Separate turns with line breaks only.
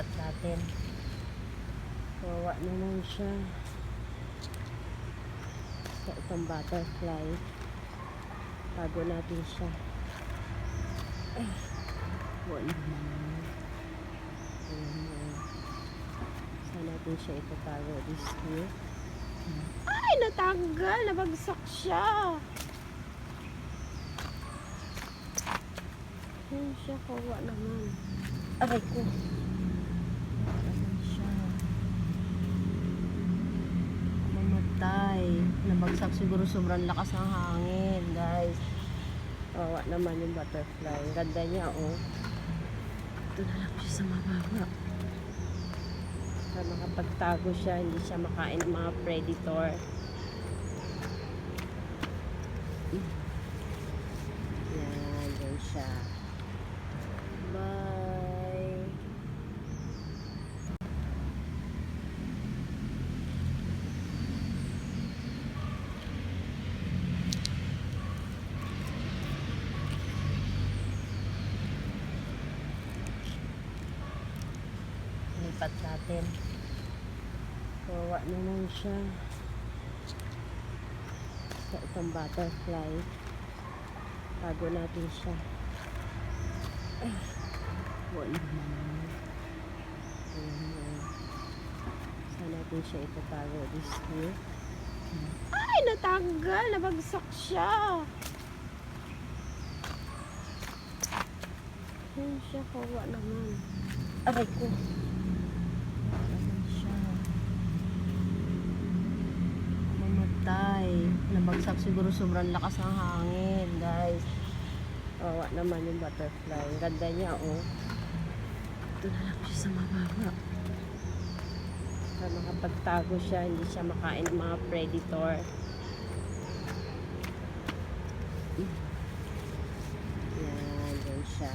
Lipat natin. Kawawa naman siya. So, itong butterfly. Tago natin siya. Ay, wala naman. Saan natin siya itatago this year? Ay, natanggal! Nabagsak siya! Ayun siya, kawawa naman. Aray ko. Naman siya. Mamatay. Nabagsak siguro, sobrang lakas ng hangin, guys. Kawawa naman yung butterfly. Ganda niya, oh. Ito na lang siya sa mababa. Para makapagtago siya, hindi siya makain ng mga predator. Yan, yan siya. Bye! Lipat natin. Kawawa naman siya. So, itong butterfly. Tago natin siya. Ay, wala naman. Saan natin siya itatago this year? Ay, natanggal! Nabagsak siya! Ayun siya, kawawa naman. Aray ko. Nabagsak siguro, sobrang lakas ng hangin, guys. Kawawa naman yung butterfly. Ganda niya, oh. Ito na lang siya sa mababa. Para makapagtago siya, hindi siya makain ng mga predator. Yan, yan siya.